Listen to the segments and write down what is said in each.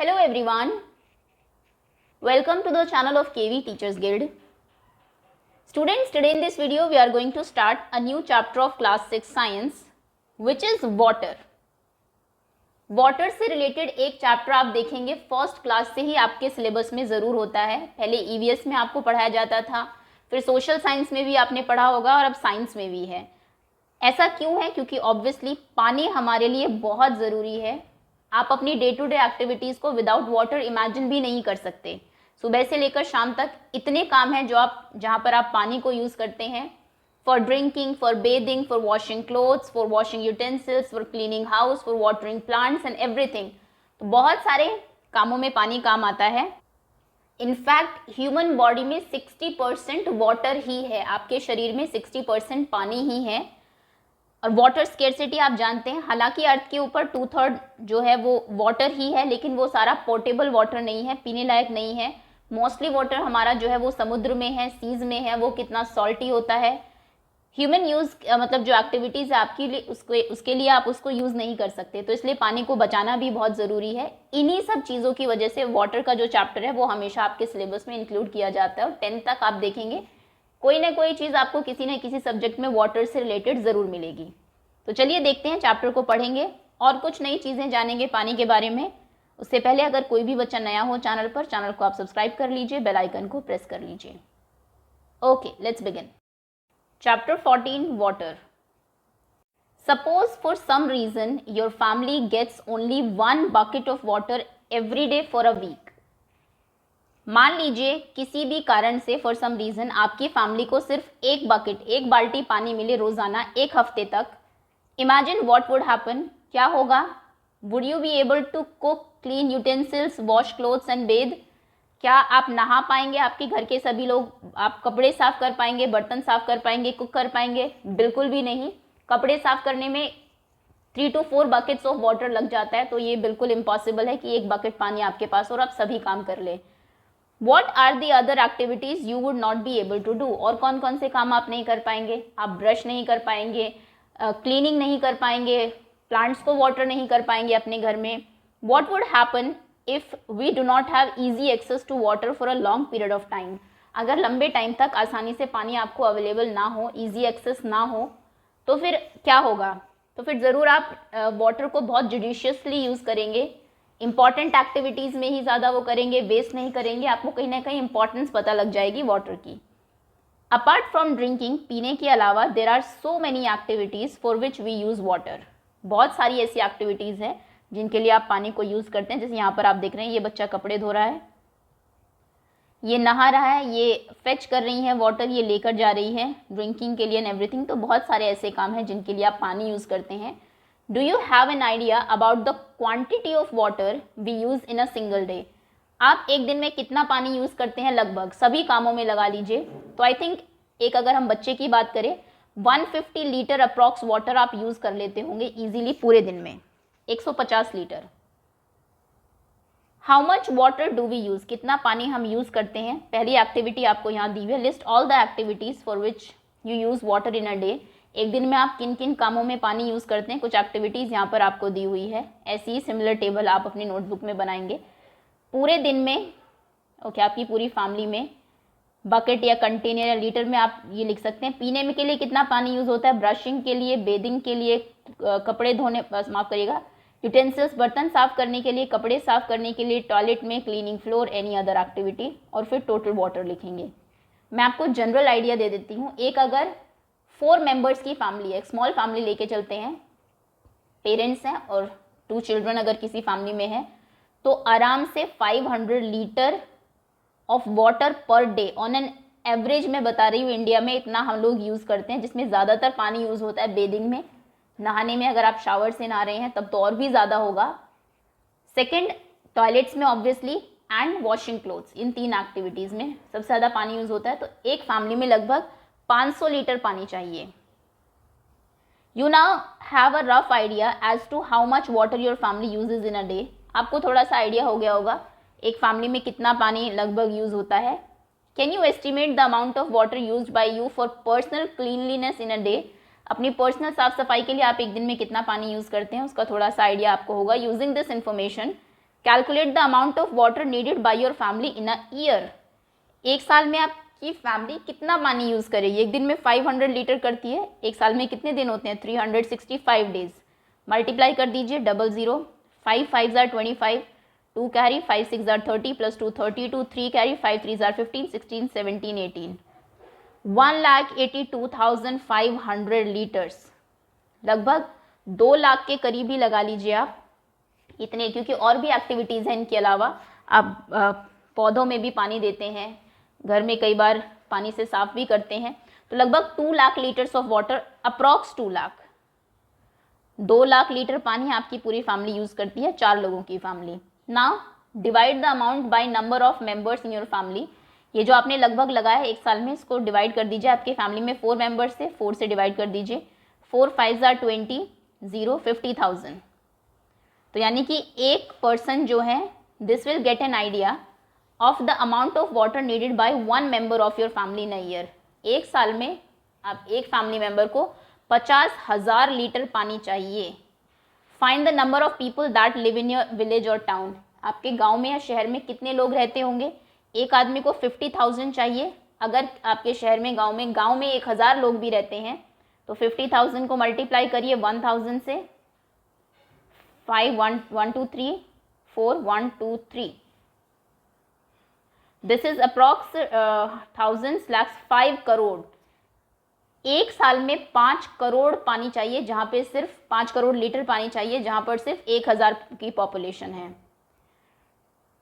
Hello everyone, welcome to the channel of KV Teachers Guild. Students, today in this video we are going to start a new chapter of class 6 science which is water. Water से related एक chapter आप देखेंगे first class से ही आपके syllabus में ज़रूर होता है। पहले ईवीएस में आपको पढ़ाया जाता था, फिर सोशल साइंस में भी आपने पढ़ा होगा और अब साइंस में भी है। ऐसा क्यों है? क्योंकि ऑब्वियसली पानी हमारे लिए बहुत ज़रूरी है। आप अपनी डे टू डे एक्टिविटीज़ को विदाउट वाटर इमेजिन भी नहीं कर सकते। सुबह से लेकर शाम तक इतने काम हैं जहाँ पर आप पानी को यूज़ करते हैं for drinking, for bathing, for washing clothes, for washing utensils, for cleaning house, for watering plants and everything. तो बहुत सारे कामों में पानी काम आता है। इनफैक्ट ह्यूमन बॉडी में 60% वाटर ही है, आपके शरीर में 60% पानी ही है। और वाटर स्केर्सिटी आप जानते हैं, हालांकि अर्थ के ऊपर 2/3 जो है वो वाटर ही है, लेकिन वो सारा पोर्टेबल वाटर नहीं है, पीने लायक नहीं है। मोस्टली वाटर हमारा जो है वो समुद्र में है, सीज में है, वो कितना सॉल्टी होता है। ह्यूमन यूज़ मतलब जो एक्टिविटीज़ है आपके लिए उसके लिए आप उसको यूज़ नहीं कर सकते, तो इसलिए पानी को बचाना भी बहुत ज़रूरी है। इन्हीं सब चीज़ों की वजह से वाटर का जो चैप्टर है वो हमेशा आपके सिलेबस में इंक्लूड किया जाता है और 10th तक आप देखेंगे कोई ना कोई चीज़ आपको किसी न किसी सब्जेक्ट में वाटर से रिलेटेड ज़रूर मिलेगी। तो चलिए देखते हैं, चैप्टर को पढ़ेंगे और कुछ नई चीज़ें जानेंगे पानी के बारे में। उससे पहले अगर कोई भी बच्चा नया हो चैनल पर, चैनल को आप सब्सक्राइब कर लीजिए, बेल आइकन को प्रेस कर लीजिए। Okay, let's begin. Chapter 14 Water. Suppose for some reason your family gets only 1 bucket of water every day for a week. मान लीजिए किसी भी कारण से for some reason आपकी फैमिली को सिर्फ एक बकेट, एक बाल्टी पानी मिले रोजाना एक हफ्ते तक। Imagine what would happen. क्या होगा? Would you be able to cook, clean utensils, wash clothes and bathe? क्या आप नहा पाएंगे? आपके घर के सभी लोग, आप कपड़े साफ कर पाएंगे, बर्तन साफ कर पाएंगे, कुक कर पाएंगे? बिल्कुल भी नहीं। कपड़े साफ करने में 3 to 4 बकेट्स ऑफ वाटर लग जाता है, तो ये बिल्कुल इम्पॉसिबल है कि एक बकेट पानी आपके पास और आप सभी काम कर ले। What are the other activities you would not be able to do? और कौन कौन से काम आप नहीं कर पाएंगे? आप ब्रश नहीं कर पाएंगे, क्लीनिंग नहीं कर पाएंगे, प्लांट्स को वाटर नहीं कर पाएंगे अपने घर में। What would happen if we do not have easy access to water for a long period of time? अगर लंबे टाइम तक आसानी से पानी आपको अवेलेबल ना हो, easy access ना हो, तो फिर क्या होगा? तो फिर ज़रूर आप वाटर को बहुत जुडिशियसली यूज़ करेंगे, इंपॉर्टेंट एक्टिविटीज़ में ही ज़्यादा वो करेंगे, वेस्ट नहीं करेंगे। आपको कहीं ना कहीं इंपॉर्टेंस पता लग जाएगी वाटर की। अपार्ट फ्रॉम ड्रिंकिंग, पीने के अलावा there are so many activities for which we use water. बहुत सारी ऐसी एक्टिविटीज़ हैं जिनके लिए आप पानी को यूज़ करते हैं। जैसे यहाँ पर आप देख रहे हैं, ये बच्चा कपड़े धो रहा है, ये नहा रहा है, ये फेच कर रही है वाटर, ये लेकर जा रही है ड्रिंकिंग के लिए एंड एवरीथिंग। तो बहुत सारे ऐसे काम हैं जिनके लिए आप पानी यूज़ करते हैं। Do you have an idea about the quantity of water we use in a single day? आप एक दिन में कितना पानी यूज़ करते हैं? लगभग सभी कामों में लगा लीजिए तो आई थिंक एक अगर हम बच्चे की बात करें 150 लीटर अप्रॉक्स वाटर आप यूज़ कर लेते होंगे ईजिली पूरे दिन में, 150 litre. How much water do we use? कितना पानी हम यूज़ करते हैं? पहली एक्टिविटी आपको यहाँ दी हुई है, list all the activities for which you use water in a day. एक दिन में आप किन किन कामों में पानी यूज़ करते हैं? कुछ एक्टिविटीज़ यहाँ पर आपको दी हुई है। ऐसी ही सिमिलर टेबल आप अपनी नोटबुक में बनाएंगे। पूरे दिन में ओके, आपकी पूरी फैमिली में बकेट या कंटेनर या लीटर में आप ये लिख सकते हैं। पीने में के लिए कितना पानी यूज़ होता है? ब्रशिंग के लिए, बेदिंग के लिए, कपड़े धोने, माफ़ करिएगा, यूटेंसिल्स, बर्तन साफ करने के लिए, कपड़े साफ करने के लिए, टॉयलेट में, cleaning floor, any other activity, और फिर टोटल वाटर लिखेंगे। मैं आपको जनरल आइडिया दे देती हूँ। एक अगर 4 मेंबर्स की फैमिली है, एक स्मॉल फैमिली लेके चलते हैं, पेरेंट्स हैं और 2 चिल्ड्रन अगर किसी फैमिली में है, तो आराम से 500 litre of water per day on an average मैं बता रही हूँ, इंडिया में इतना हम लोग यूज़ करते हैं, जिसमें ज़्यादातर पानी यूज़ होता है बेदिंग में, नहाने में। अगर आप शावर से नहा रहे हैं तब तो और भी ज़्यादा होगा। सेकंड, टॉयलेट्स में obviously, and washing clothes. In 3 activities में सबसे ज़्यादा पानी यूज़ होता है। तो एक फैमिली में लगभग 500 लीटर पानी चाहिए। You now have a rough idea as to how much water your family uses in a day. आपको थोड़ा सा आइडिया हो गया होगा एक फैमिली में कितना पानी लगभग यूज़ होता है। Can you estimate the amount of water used by you for personal cleanliness in a day? अपनी पर्सनल साफ सफाई के लिए आप एक दिन में कितना पानी यूज़ करते हैं, उसका थोड़ा सा आइडिया आपको होगा। Using this information calculate the amount of water needed by your family in a year. एक साल में आपकी फैमिली कितना पानी यूज़ करेगी? एक दिन में 500 लीटर करती है, एक साल में कितने दिन होते हैं? 365 डेज। मल्टीप्लाई कर दीजिए, 00, 5 5 ज़ार 25, 2 कैरी, 5 6 ज़ार 30 प्लस 2 32, 3 कैरी, 5 3 ज़ार 15, 16 17 18, 1,82,500 लीटर्स, लगभग 2 लाख के करीब ही लगा लीजिए आप इतने, क्योंकि और भी एक्टिविटीज़ हैं इनके अलावा। आप पौधों में भी पानी देते हैं, घर में कई बार पानी से साफ भी करते हैं, तो लगभग 2 lakh litres of water, approx 2 lakh litre पानी आपकी पूरी फैमिली यूज़ करती है, 4 लोगों की family. Now divide the amount by number of members in your family. ये जो आपने लगभग लगाया है एक साल में, इसको डिवाइड कर दीजिए। आपके फैमिली में 4 मेंबर्स से 4 से डिवाइड कर दीजिए। 4 5 ज़ार 20, 0 50,000। तो यानी कि एक पर्सन जो है, this will get an idea of the amount of water needed bye 1 member of your family in a year. एक साल में आप एक फैमिली मेंबर को 50,000 लीटर पानी चाहिए। Find the number of people that live in your village और town. आपके गांव में या शहर में कितने लोग रहते होंगे? एक आदमी को 50,000 चाहिए। अगर आपके शहर में गांव में 1,000 लोग भी रहते हैं तो 50,000 को मल्टीप्लाई करिए 1000 से। 5 1 1 2 3 4 1 2 3, this is approx thousands lakhs 5 crore. एक साल में 5 करोड़ पानी चाहिए, जहां पे सिर्फ 5 करोड़ लीटर पानी चाहिए, जहां पर सिर्फ 1,000 की पॉपुलेशन है।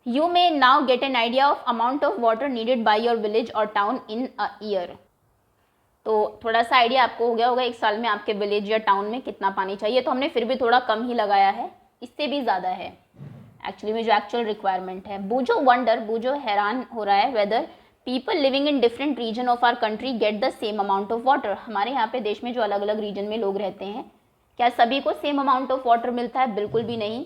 You may now get an idea of amount of water needed by your village और टाउन इन अ ईयर। तो थोड़ा सा आइडिया आपको हो गया होगा एक साल में आपके विलेज या टाउन में कितना पानी चाहिए। तो हमने फिर भी थोड़ा कम ही लगाया है, इससे भी ज़्यादा है एक्चुअली में जो एक्चुअल रिक्वायरमेंट है। बूझो हैरान हो रहा है whether people living in different region of our country get the same amount of water. हमारे यहाँ पे देश में जो अलग अलग रीजन में लोग रहते हैं, क्या सभी को सेम अमाउंट ऑफ वाटर मिलता है? बिल्कुल भी नहीं।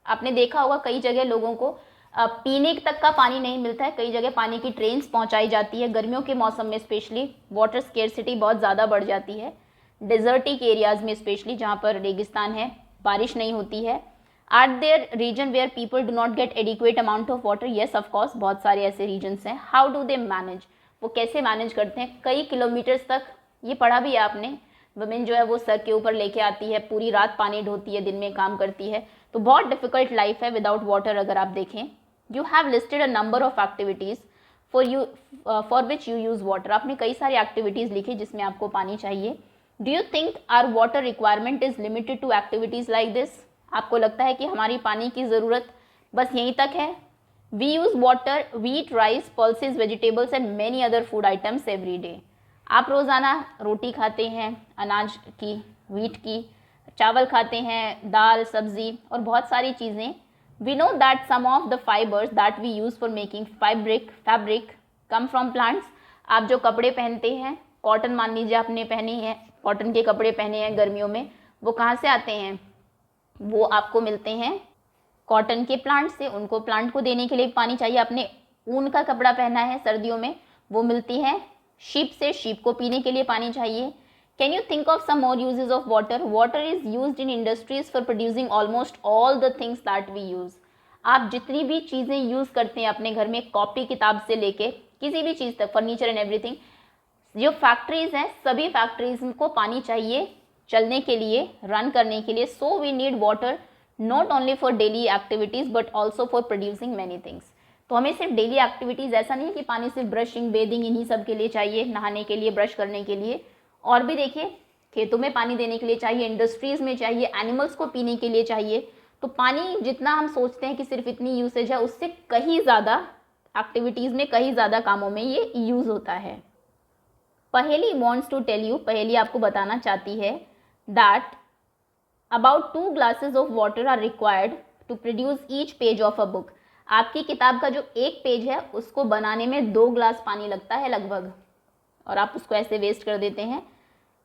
आपने देखा होगा कई जगह लोगों को पीने तक का पानी नहीं मिलता है, कई जगह पानी की ट्रेन्स पहुंचाई जाती है। गर्मियों के मौसम में स्पेशली वाटर स्केर्सिटी बहुत ज़्यादा बढ़ जाती है, डिजर्टिक एरियाज़ में स्पेशली, जहाँ पर रेगिस्तान है, बारिश नहीं होती है। Are there region where people do not get adequate amount of water? Yes of course, बहुत सारे ऐसे रीजन्स हैं। How do they manage? वो कैसे मैनेज करते हैं? कई किलोमीटर्स तक, ये पढ़ा भी है आपने, वुमेन जो है वो सर के ऊपर लेके आती है, पूरी रात पानी ढोती है, दिन में काम करती है, तो बहुत डिफिकल्ट लाइफ है विदाउट वाटर। अगर आप देखें, you have listed a number of activities for which you use water. आपने कई सारी एक्टिविटीज़ लिखी जिसमें आपको पानी चाहिए। Do you think our water requirement is limited to activities like this? आपको लगता है कि हमारी पानी की ज़रूरत बस यहीं तक है? We use water, wheat, rice, pulses, vegetables and many other food items every day. आप रोज़ाना रोटी खाते हैं अनाज की, व्हीट की, चावल खाते हैं, दाल, सब्ज़ी और बहुत सारी चीज़ें। We know that some of the fibers that we use for making fabric come from plants. आप जो कपड़े पहनते हैं, कॉटन मान लीजिए आपने पहनी है, कॉटन के कपड़े पहने हैं गर्मियों में, वो कहाँ से आते हैं? वो आपको मिलते हैं कॉटन के प्लांट से। उनको प्लांट को देने के लिए पानी चाहिए। आपने ऊन का कपड़ा पहना है सर्दियों में, वो मिलती है शीप से, शीप को पीने के लिए पानी चाहिए। Can you think of some more uses of water? Water is used in industries for producing almost all the things that we use. आप जितनी भी चीज़ें यूज़ करते हैं अपने घर में, कॉपी किताब से लेके किसी भी चीज़ तक, फर्नीचर एंड एवरीथिंग, जो फैक्ट्रीज हैं, सभी फैक्ट्रीज को पानी चाहिए चलने के लिए, रन करने के लिए। So we need water not only for daily activities but also for producing many things. तो हमें सिर्फ डेली एक्टिविटीज़, ऐसा नहीं है कि पानी सिर्फ ब्रशिंग, बेदिंग, इन्हीं सब के लिए चाहिए, नहाने के लिए, ब्रश करने के लिए। और भी देखिए, खेतों में पानी देने के लिए चाहिए, इंडस्ट्रीज़ में चाहिए, एनिमल्स को पीने के लिए चाहिए। तो पानी जितना हम सोचते हैं कि सिर्फ इतनी यूसेज है, उससे कहीं ज़्यादा एक्टिविटीज़ में, कहीं ज़्यादा कामों में ये यूज़ होता है। पहेली वॉन्ट्स टू टेल यू, पहेली आपको बताना चाहती है that about 2 glasses of water are required to produce each page of a book. आपकी किताब का जो एक पेज है उसको बनाने में 2 ग्लास पानी लगता है लगभग, और आप उसको ऐसे वेस्ट कर देते हैं।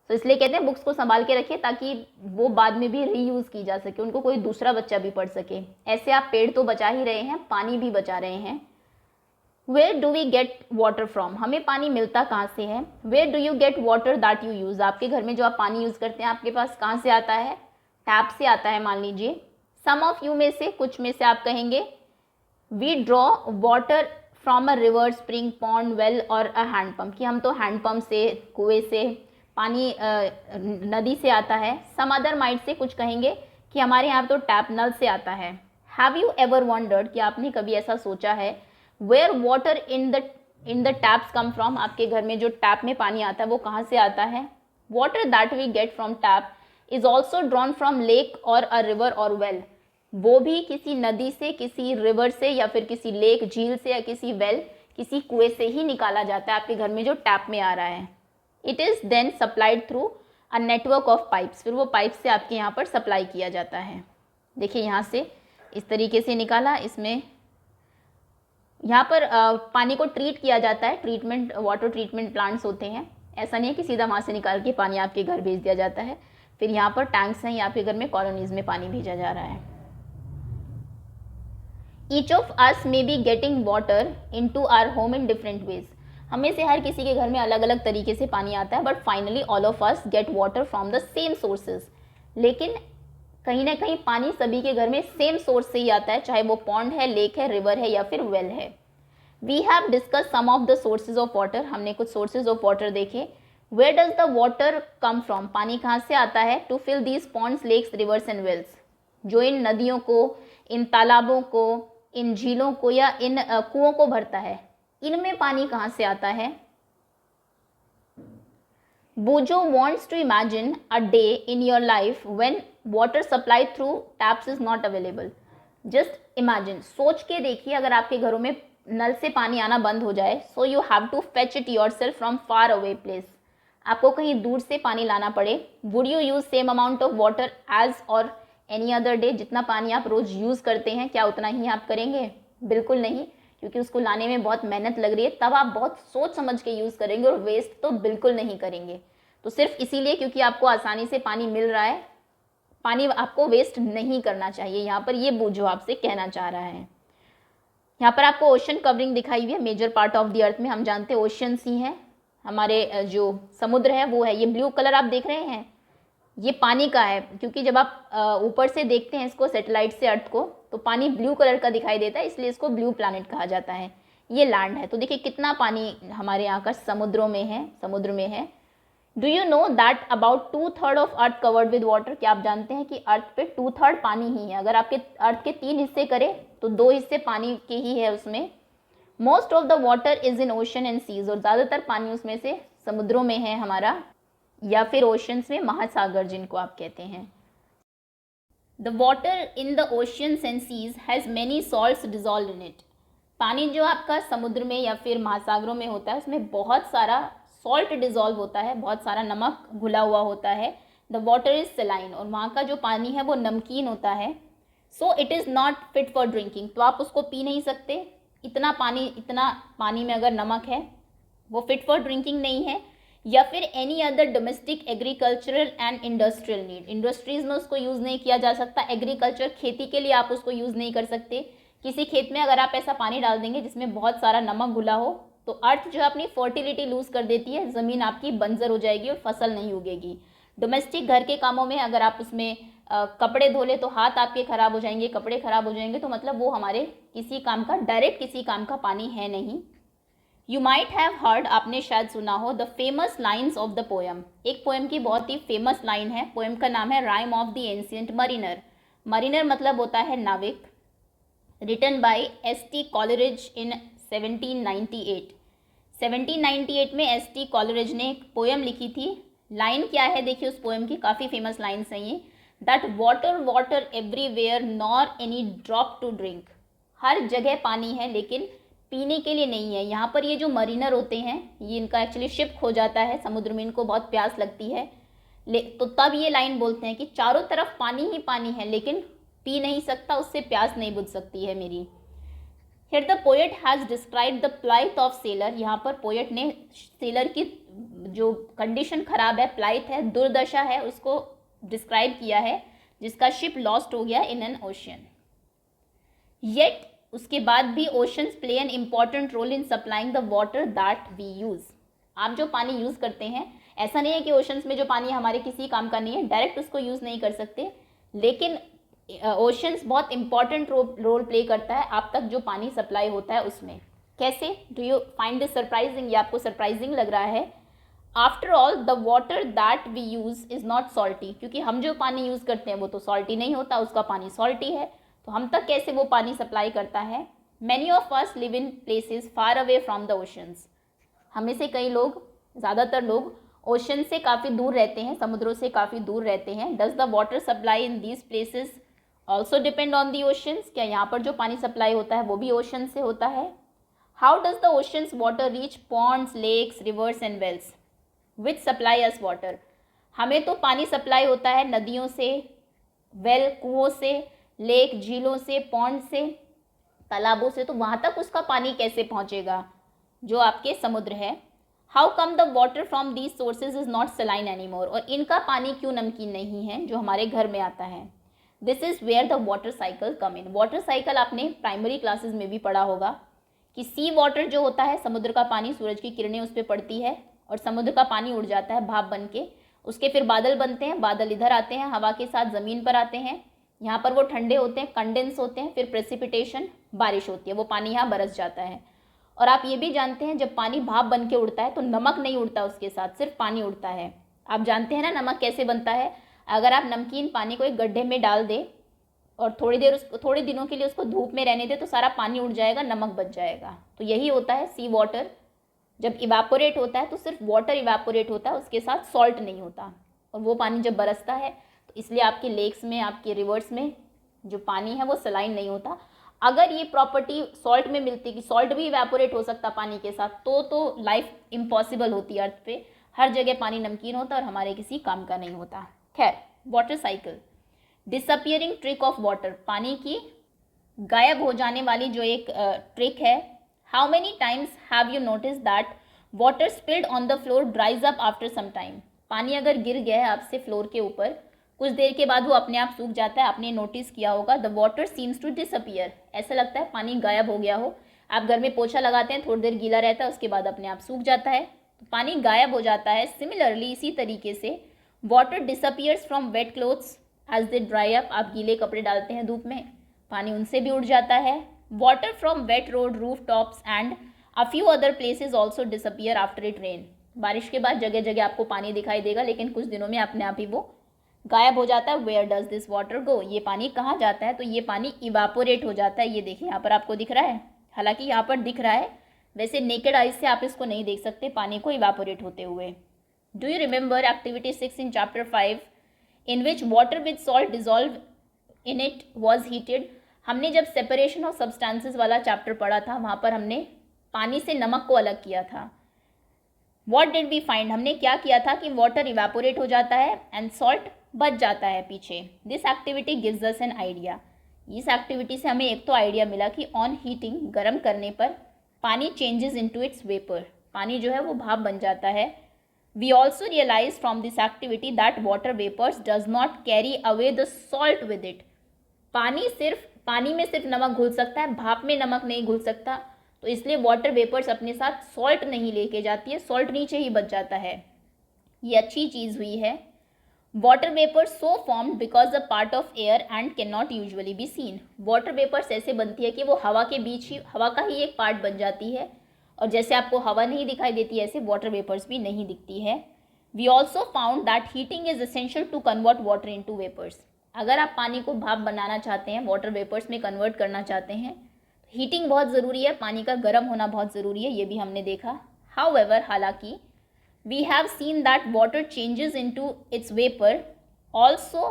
तो इसलिए कहते हैं बुक्स को संभाल के रखिए ताकि वो बाद में भी रीयूज़ की जा सके, उनको कोई दूसरा बच्चा भी पढ़ सके। ऐसे आप पेड़ तो बचा ही रहे हैं, पानी भी बचा रहे हैं। Where do we get water from? हमें पानी मिलता कहाँ से है? Where do you get water that you use? आपके घर में जो आप पानी यूज़ करते हैं, आपके पास कहाँ से आता है? टैप से आता है मान लीजिए, सम ऑफ यू में से, कुछ में से आप कहेंगे we draw water from a river, spring, pond, well और अ हैंडपम्प, कि हम तो हैंडपम्प से, कुएं से पानी नदी से आता है। सम अदर माइट से कुछ कहेंगे कि हमारे यहाँ तो टैप नल से आता है। हैव यू एवर वंडर्ड, कि आपने कभी ऐसा सोचा है, where water in the taps come from, आपके घर में जो टैप में पानी आता है वो कहाँ से आता है। Water that we get from tap is also drawn from lake और अ रिवर और वेल, वो भी किसी नदी से, किसी रिवर से या फिर किसी लेक, झील से या किसी वेल, किसी कुएं से ही निकाला जाता है आपके घर में जो टैप में आ रहा है। It is then supplied through a network of pipes, फिर वो पाइप से आपके यहाँ पर सप्लाई किया जाता है। देखिए यहाँ से इस तरीके से निकाला, इसमें यहाँ पर पानी को ट्रीट किया जाता है, ट्रीटमेंट, वाटर ट्रीटमेंट प्लांट्स होते हैं। ऐसा नहीं है कि सीधा वहाँ से निकाल के पानी आपके घर भेज दिया जाता है। फिर यहाँ पर टैंक्स हैं, आपके घर में कॉलोनीज में पानी भेजा जा रहा है। Each of us may be getting water in to our home in different ways, हमें से हर किसी के घर में अलग अलग तरीके से पानी आता है, but finally all of us gate water from the same sources, लेकिन कहीं ना कहीं पानी सभी के घर में सेम सोर्स से ही आता है, चाहे वो पॉन्ड है, लेक है, रिवर है या फिर वेल है। We have discuss some of the sources of water, हमने कुछ सोर्सेज ऑफ वाटर देखे। Where does the water come from, पानी कहाँ से आता है, to fill these ponds, lakes, rivers and wells, जो इन नदियों को, इन तालाबों को, इन झीलों को या इन कुओं को भरता है, इनमें पानी कहाँ से आता है। बोजो wants to imagine a day in your life when water supply through taps is not available. Just imagine, सोच के देखिए, अगर आपके घरों में नल से पानी आना बंद हो जाए, so you have to fetch it yourself from far away place, आपको कहीं दूर से पानी लाना पड़े, would you use same amount of water as or any other day, जितना पानी आप रोज यूज करते हैं क्या उतना ही आप करेंगे? बिल्कुल नहीं, क्योंकि उसको लाने में बहुत मेहनत लग रही है, तब आप बहुत सोच समझ के यूज़ करेंगे और वेस्ट तो बिल्कुल नहीं करेंगे। तो सिर्फ इसीलिए क्योंकि आपको आसानी से पानी मिल रहा है, पानी आपको वेस्ट नहीं करना चाहिए। यहाँ पर ये बूझो आपसे कहना चाह रहा है। यहाँ पर आपको ओशन कवरिंग दिखाई हुई है, major part of the earth में हम जानते हैं ओशंस ही हैं, हमारे जो समुद्र है वो है। ये ब्लू कलर आप देख रहे हैं, ये पानी का है, क्योंकि जब आप ऊपर से देखते हैं इसको, सैटेलाइट से अर्थ को, तो पानी ब्लू कलर का दिखाई देता है, इसलिए इसको ब्लू प्लैनेट कहा जाता है। ये लैंड है, तो देखिए कितना पानी हमारे यहाँ का समुद्रों में है, समुद्र में है। Do you know that about 2/3 of earth covered with water, क्या आप जानते हैं कि अर्थ पे 2/3 पानी ही है। अगर आपके अर्थ के 3 हिस्से करें तो 2 हिस्से पानी के ही है उसमें। Most of the water is in ocean and seas, और ज़्यादातर पानी उसमें से समुद्रों में है हमारा, या फिर ओशंस में, महासागर जिनको आप कहते हैं। The water in the oceans and seas has many salts dissolve in it, पानी जो आपका समुद्र में या फिर महासागरों में होता है उसमें बहुत सारा सॉल्ट डिजॉल्व होता है, बहुत सारा नमक घुला हुआ होता है। द वाटर इज सेलाइन, और वहाँ का जो पानी है वो नमकीन होता है। So it is not fit for drinking, तो आप उसको पी नहीं सकते। इतना पानी में अगर नमक है वो फिट फॉर ड्रिंकिंग नहीं है। या फिर any other domestic, agricultural and industrial need, industries में उसको यूज़ नहीं किया जा सकता। एग्रीकल्चर, खेती के लिए आप उसको यूज़ नहीं कर सकते। किसी खेत में अगर आप ऐसा पानी डाल देंगे जिसमें बहुत सारा नमक घुला हो, तो अर्थ जो है अपनी फर्टिलिटी लूज़ कर देती है, ज़मीन आपकी बंजर हो जाएगी और फसल नहीं उगेगी। डोमेस्टिक, घर के कामों में अगर आप उसमें कपड़े धो ले तो हाथ आपके ख़राब हो जाएंगे, कपड़े ख़राब हो जाएंगे, तो मतलब वो हमारे किसी काम का, डायरेक्ट किसी काम का पानी है नहीं। यू माइट हैव हर्ड, आपने शायद सुना हो, the famous lines of the poem, एक पोएम की बहुत ही फेमस लाइन है। पोएम का नाम है rhyme of the ancient Mariner. Mariner मतलब होता है नाविक। Written by S.T. कॉलरिज इन 1798। 1798 में S.T. कॉलरिज ने एक पोएम लिखी थी। लाइन क्या है देखिए उस पोएम की, काफ़ी फेमस लाइन्स हैं ये। That water water everywhere nor any drop to drink, हर जगह पानी है लेकिन पीने के लिए नहीं है। यहाँ पर ये जो मरीनर होते हैं, ये इनका एक्चुअली शिप खो जाता है समुद्र में, इनको बहुत प्यास लगती है, तो तब ये लाइन बोलते हैं कि चारों तरफ पानी ही पानी है लेकिन पी नहीं सकता, उससे प्यास नहीं बुझ सकती है मेरी। Here the poet has describe the plight of sailor, यहाँ पर पोएट ने सेलर की जो कंडीशन खराब है, प्लाइट है, दुर्दशा है, उसको डिस्क्राइब किया है, जिसका शिप लॉस्ट हो गया इन एन ओशियन। येट, उसके बाद भी oceans play an important role in supplying the water that we use. आप जो पानी यूज़ करते हैं, ऐसा नहीं है कि ओशंस में जो पानी हमारे किसी काम का नहीं है, डायरेक्ट उसको यूज़ नहीं कर सकते, लेकिन ओशंस बहुत इंपॉर्टेंट रोल प्ले करता है आप तक जो पानी सप्लाई होता है उसमें। कैसे? Do you find this surprising? ये आपको सरप्राइजिंग लग रहा है? After all the water that we use is not salty, क्योंकि हम जो पानी यूज़ करते हैं वो तो सॉल्टी नहीं होता, उसका पानी सॉल्टी है। तो हम तक कैसे वो पानी सप्लाई करता है? Many of us live in places far away from the oceans. हमें से कई लोग, ज़्यादातर लोग ओशन से काफ़ी दूर रहते हैं, समुद्रों से काफ़ी दूर रहते हैं। Does the water supply in these places also depend on the oceans? क्या यहाँ पर जो पानी सप्लाई होता है वो भी ओशन से होता है? How does the ocean's water reach ponds, lakes, rivers and wells which supply us water? हमें तो पानी सप्लाई होता है नदियों से, वेल कुओं से, लेक झीलों से, पॉन्ड से, तालाबों से। तो वहाँ तक उसका पानी कैसे पहुँचेगा जो आपके समुद्र है? How come the water from these sources is not saline any more? और इनका पानी क्यों नमकीन नहीं है जो हमारे घर में आता है? This is where the water cycle come in. Water cycle आपने प्राइमरी क्लासेस में भी पढ़ा होगा कि सी वाटर जो होता है, समुद्र का पानी, सूरज की किरणें उस पर पड़ती है और समुद्र का पानी उड़ जाता है भाप बन के। उसके फिर बादल बनते हैं, बादल इधर आते हैं, हवा के साथ ज़मीन पर आते हैं, यहाँ पर वो ठंडे होते हैं, कंडेंस होते हैं, फिर प्रेसिपिटेशन, बारिश होती है, वो पानी यहाँ बरस जाता है। और आप ये भी जानते हैं जब पानी भाप बन के उड़ता है तो नमक नहीं उड़ता उसके साथ, सिर्फ पानी उड़ता है। आप जानते हैं ना नमक कैसे बनता है? अगर आप नमकीन पानी को एक गड्ढे में डाल दें और थोड़ी दिनों के लिए उसको धूप में रहने दें तो सारा पानी उड़ जाएगा, नमक बच जाएगा। तो यही होता है सी वाटर, जब इवापोरेट होता है तो सिर्फ वाटर इवापोरेट होता है, उसके साथ सॉल्ट नहीं होता। और वो पानी जब बरसता है तो इसलिए आपके लेक्स में, आपके रिवर्स में जो पानी है वो सलाइन नहीं होता। अगर ये प्रॉपर्टी सॉल्ट में मिलती कि सॉल्ट भी इवेपोरेट हो सकता पानी के साथ तो लाइफ इम्पॉसिबल होती अर्थ पे। हर जगह पानी नमकीन होता और हमारे किसी काम का नहीं होता। खैर, water cycle, disappearing trick of water, पानी की गायब हो जाने वाली जो एक ट्रिक है। How many times have you notice that water spilled on the floor dries up after some time? पानी अगर गिर गया है आपसे फ्लोर के ऊपर, कुछ देर के बाद वो अपने आप सूख जाता है। आपने नोटिस किया होगा, the water seems to disappear. ऐसा लगता है पानी गायब हो गया हो। आप घर में पोछा लगाते हैं, थोड़ी देर गीला रहता है, उसके बाद अपने आप सूख जाता है, तो पानी गायब हो जाता है। सिमिलरली, इसी तरीके से water disappears from wet clothes as they dry up. आप गीले कपड़े डालते हैं धूप में, पानी उनसे भी उड़ जाता है। Water from wet road, roof tops and a few other places also disappear after it rain. बारिश के बाद जगह जगह आपको पानी दिखाई देगा, लेकिन कुछ दिनों में अपने आप ही वो गायब हो जाता है। Where does this water go? ये पानी कहाँ जाता है? तो ये पानी इवापोरेट हो जाता है। ये देखिए यहाँ पर आपको दिख रहा है, हालांकि यहाँ पर दिख रहा है, वैसे नेकेड आइज से आप इसको नहीं देख सकते पानी को इवापोरेट होते हुए। Do you remember activity 6 in chapter 5 in which water with salt dissolve in it was heated? हमने जब सेपरेशन ऑफ सब्सटेंसेस वाला चैप्टर पढ़ा था, वहाँ पर हमने पानी से नमक को अलग किया था। What did we find? हमने क्या किया था कि वाटर इवेपोरेट हो जाता है एंड सॉल्ट बच जाता है पीछे। This activity gives us an idea. इस एक्टिविटी से हमें एक तो आइडिया मिला कि ऑन हीटिंग, गर्म करने पर पानी चेंजेस इनटू इट्स वेपर, पानी जो है वो भाप बन जाता है। We also realise from this activity that water vapours does not carry away the salt with it. पानी में सिर्फ नमक घुल सकता है, भाप में नमक नहीं घुल सकता, तो इसलिए वाटर वेपर्स अपने साथ सॉल्ट नहीं लेके जाती है, सॉल्ट नीचे ही बच जाता है। ये अच्छी चीज़ हुई है। Water vapours so formed because a part of air and can not usually be seen. Water vapours ऐसे बनती है कि वो हवा के बीच ही, हवा का ही एक पार्ट बन जाती है, और जैसे आपको हवा नहीं दिखाई देती ऐसे वाटर वेपर्स भी नहीं दिखती है। We also found that heating is essential to convert water into vapours. अगर आप पानी को भाप बनाना चाहते हैं, वाटर वेपर्स में कन्वर्ट करना चाहते हैं, हीटिंग बहुत ज़रूरी है, पानी का गर्म होना बहुत ज़रूरी है, ये भी हमने देखा। हाउएवर, हालांकि we have seen that water changes into its vapor also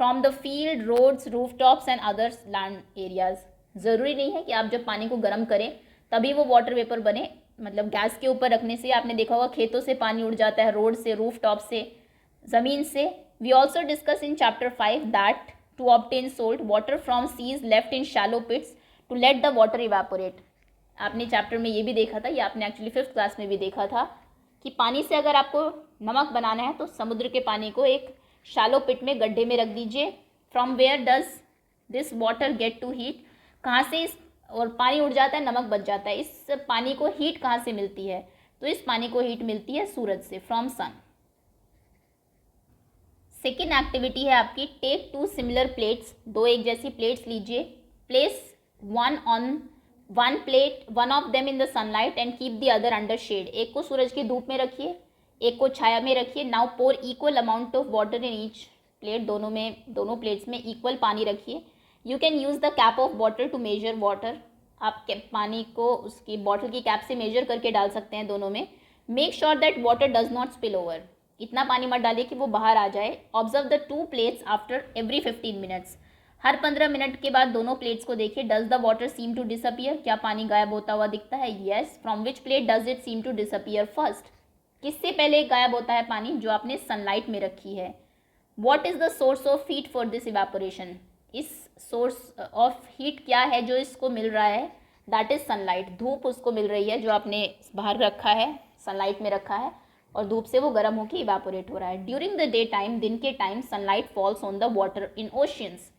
from the field, roads, rooftops and other land areas। ज़रूरी नहीं है कि आप जब पानी को गर्म करें तभी वो वाटर वेपर बने, मतलब गैस के ऊपर रखने से आपने देखा होगा खेतों से पानी उड़ जाता है, रोड से, रूफटॉप से, ज़मीन से। We also discuss in chapter 5 that to obtain salt water from seas left in shallow pits to let the water evaporate. आपने चैप्टर में ये भी देखा था, ये आपने एक्चुअली 5th क्लास में भी देखा था कि पानी से अगर आपको नमक बनाना है तो समुद्र के पानी को एक शैलो पिट में, गड्ढे में रख दीजिए। From where does this water get to heat? कहाँ से इस, और पानी उड़ जाता है, नमक बच जाता है। इस पानी को हीट कहाँ से मिलती है? तो इस पानी को हीट मिलती है सूरज से, फ्रॉम सन। सेकेंड एक्टिविटी है आपकी, टेक टू सिमिलर प्लेट्स, दो एक जैसी प्लेट्स लीजिए, place one of them in the sunlight and keep the other under shade, एक को सूरज की धूप में रखिए, एक को छाया में रखिए। Now pour equal amount of water in each plate, दोनों प्लेट्स में इक्वल पानी रखिए। You can use the cap of water to measure water, आप पानी को उसकी बॉटल की कैप से मेजर करके डाल सकते हैं दोनों में। Make sure that water does not spill over, इतना पानी मत डालिए कि वो बाहर आ जाए। Observe the two plates after every 15 minutes, हर 15 मिनट के बाद दोनों प्लेट्स को देखिए। Does the water seem to disappear, क्या पानी गायब होता हुआ दिखता है? Yes. From which plate does it seem to disappear first, किससे पहले गायब होता है पानी? जो आपने सनलाइट में रखी है। What is the source of heat for this evaporation, इस सोर्स ऑफ हीट क्या है जो इसको मिल रहा है? दैट इज सनलाइट, धूप उसको मिल रही है जो आपने बाहर रखा है, सनलाइट में रखा है, और धूप से वो गर्म होकर इवेपोरेट हो रहा है। ड्यूरिंग द डे टाइम, दिन के time, sunlight falls on the water in oceans,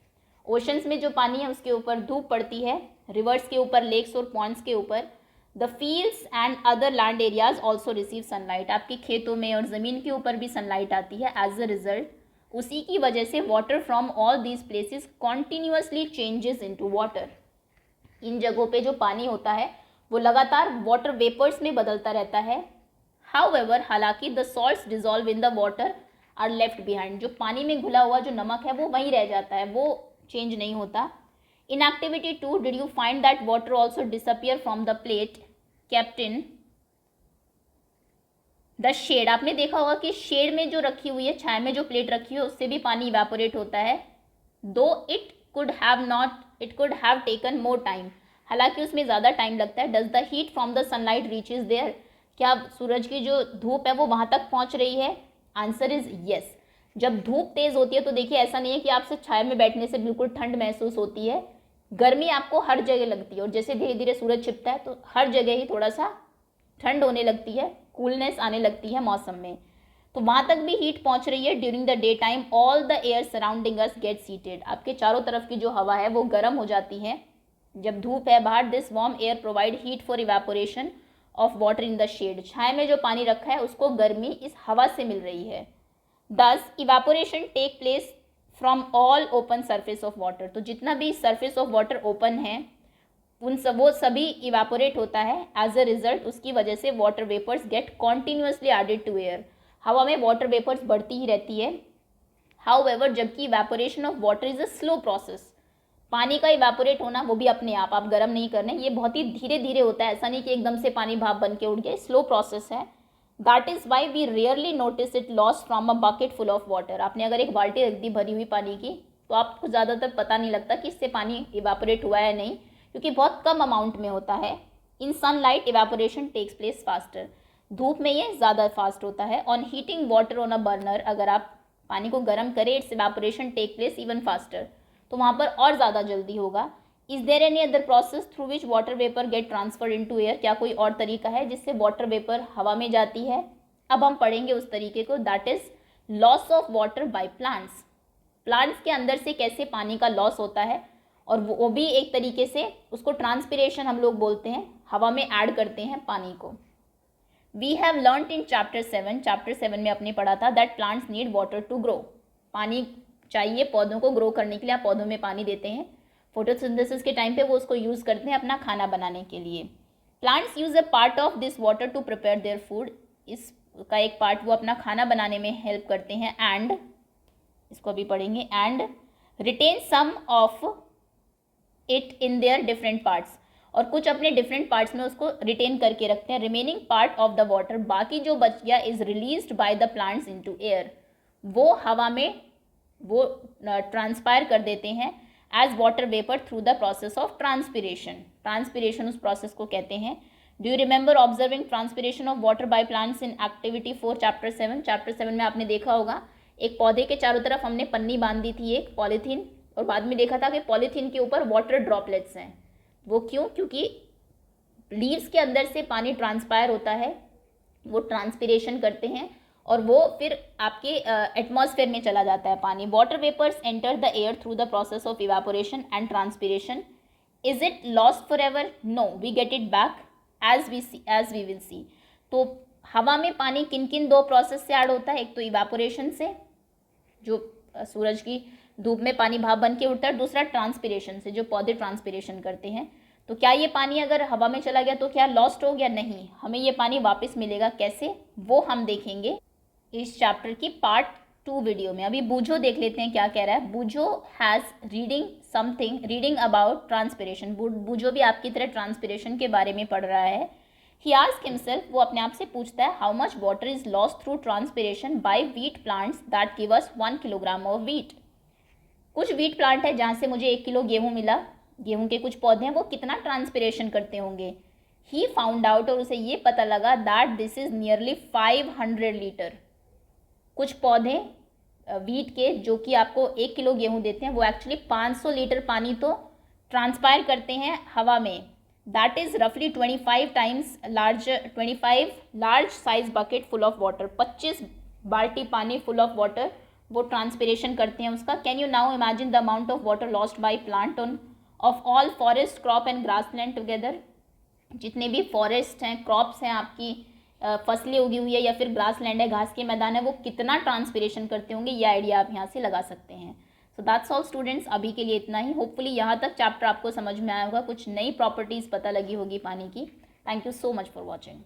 oceans में जो पानी है उसके ऊपर धूप पड़ती है, रिवर्स के ऊपर, लेक्स और पॉन्ड्स के ऊपर। The fields and other land areas also receive sunlight, आपके खेतों में और ज़मीन के ऊपर भी सनलाइट आती है। एज अ रिजल्ट, उसी की वजह से water from all these places continuously changes into water, इन जगहों पे जो पानी होता है वो लगातार वाटर वेपर्स में बदलता रहता है। हाउएवर, हालांकि the salts dissolve in the water are left behind, जो पानी में घुला हुआ जो नमक है वो वहीं रह जाता है, वो चेंज नहीं होता। In activity 2, did you find that water also disappear from the plate kept in the shade, आपने देखा होगा कि शेड में जो रखी हुई है, छाया में जो प्लेट रखी है, उससे भी पानी इवेपोरेट होता है। Though it could have taken more time, हालांकि उसमें ज़्यादा टाइम लगता है। Does the heat from the sunlight reaches there, क्या सूरज की जो धूप है वो वहाँ तक पहुँच रही है? Answer is yes. जब धूप तेज़ होती है तो देखिए ऐसा नहीं है कि आपसे छाया में बैठने से बिल्कुल ठंड महसूस होती है, गर्मी आपको हर जगह लगती है, और जैसे धीरे धीरे सूरज छिपता है तो हर जगह ही थोड़ा सा ठंड होने लगती है, कूलनेस आने लगती है मौसम में, तो वहाँ तक भी हीट पहुँच रही है। During the day time all the air surrounding us gets heated, आपके चारों तरफ की जो हवा है वो गर्म हो जाती है जब धूप है बाहर। This warm air provide heat for evaporation of water in the shade, छाया में जो पानी रखा है उसको गर्मी इस हवा से मिल रही है। Thus evaporation take place from all open surface of water, तो जितना भी सरफेस ऑफ वाटर ओपन है वो सभी इवेपोरेट होता है। एज अ रिजल्ट, उसकी वजह से water vapours get continuously added to air, हवा में वाटर वेपर्स बढ़ती ही रहती है। हाउएवर, जबकि evaporation of water is a slow process, पानी का इवेपोरेट होना वो भी अपने आप गर्म नहीं करने, ये बहुत ही धीरे धीरे होता है, ऐसा नहीं कि एकदम से पानी भाप बन के उड़ गया, स्लो प्रोसेस है। That is why we rarely notice it loss from a bucket full of water, आपने अगर एक बाल्टी रख दी भरी हुई पानी की तो आपको ज़्यादातर पता नहीं लगता कि इससे पानी इवेपोरेट हुआ है नहीं, क्योंकि बहुत कम अमाउंट में होता है। In sunlight evaporation takes place faster, धूप में ये ज़्यादा फास्ट होता है। On heating water on a burner, अगर आप पानी को गर्म करें, its evaporation take place even faster, तो वहाँ पर और ज़्यादा जल्दी होगा। Is there any other process through which water vapour get transferred into air, क्या कोई और तरीका है जिससे वाटर वेपर हवा में जाती है? अब हम पढ़ेंगे उस तरीके को, that is loss of water by plants, plants के अंदर से कैसे पानी का लॉस होता है, और वो भी एक तरीके से उसको ट्रांसपिरेशन हम लोग बोलते हैं, हवा में ऐड करते हैं पानी को। We have learned in chapter 7 में अपने पढ़ा था that plants need water to grow, पानी चाहिए पौधों को ग्रो करने के लिए, आप पौधों में पानी देते हैं, फोटोसिंथेसिस के टाइम पे वो उसको यूज़ करते हैं अपना खाना बनाने के लिए। Plants use a part of this water to prepare their food, इसका एक पार्ट वो अपना खाना बनाने में हेल्प करते हैं। एंड इसको अभी पढ़ेंगे, and retain some of it in their different parts, और कुछ अपने डिफरेंट पार्ट्स में उसको रिटेन करके रखते हैं। Remaining part of the water, बाकी जो बच गया, is released by the plants into air, वो हवा में वो ट्रांसपायर कर देते हैं as water vapour through the process of transpiration, transpiration उस प्रोसेस को कहते हैं। Do you remember observing transpiration of water by plants in activity 4 chapter 7 में आपने देखा होगा एक पौधे के चारों तरफ हमने पन्नी बांध दी थी, एक पॉलीथीन, और बाद में देखा था कि पॉलीथीन के ऊपर वाटर ड्रॉपलेट्स हैं। वो क्यों? क्योंकि लीव्स के अंदर से पानी ट्रांसपायर होता है, वो ट्रांसपिरेशन करते हैं और वो फिर आपके एटमॉस्फेयर में चला जाता है पानी। Water vapours enter the air through the process of evaporation and transpiration. Is it lost for ever? No, we get it back as we will see. तो हवा में पानी किन किन दो प्रोसेस से ऐड होता है? एक तो इवेपोरेशन से, जो सूरज की धूप में पानी भाप बन के उठता है, दूसरा ट्रांसपिरेशन से, जो पौधे ट्रांसपिरेशन करते हैं। तो क्या ये पानी अगर हवा में चला गया तो क्या लॉस्ट हो गया? नहीं, हमें ये पानी वापस मिलेगा। कैसे, वो हम देखेंगे इस चैप्टर की पार्ट 2 वीडियो में। अभी बूझो देख लेते हैं क्या कह रहा है। बूझो हैज़ रीडिंग अबाउट ट्रांसपिरेशन। बूझो भी आपकी तरह ट्रांसपिरेशन के बारे में पढ़ रहा है। ही आस्क हिमसेल्फ, वो अपने आप से पूछता है, how much water is lost through transpiration by wheat plants that give us 1 kilogram of wheat. कुछ व्हीट प्लांट है जहाँ से मुझे 1 किलो गेहूँ मिला, गेहूँ के कुछ पौधे हैं, वो कितना ट्रांसपिरेशन करते होंगे। ही फाउंड आउट, और उसे ये पता लगा, that this is nearly 500 litre. कुछ पौधे व्हीट के जो कि आपको 1 किलो गेहूँ देते हैं, वो एक्चुअली 500 लीटर पानी तो ट्रांसपायर करते हैं हवा में। दैट इज़ रफली 25 large size bucket full of water. 25 बाल्टी पानी फुल ऑफ वाटर वो ट्रांसपिरेशन करते हैं उसका। Can you now imagine the amount of water lost by plant of all forest, crop and grass land together. जितने भी forest हैं, क्रॉप्स हैं, आपकी फसलें उगी हुई है या फिर ग्रास लैंड है, घास के मैदान है, वो कितना ट्रांसपिरेशन करते होंगे, ये आइडिया आप यहाँ से लगा सकते हैं। सो दैट्स ऑल स्टूडेंट्स, अभी के लिए इतना ही। होपफुली यहाँ तक चैप्टर आपको समझ में आया होगा, कुछ नई प्रॉपर्टीज़ पता लगी होगी पानी की। Thank you so much for watching.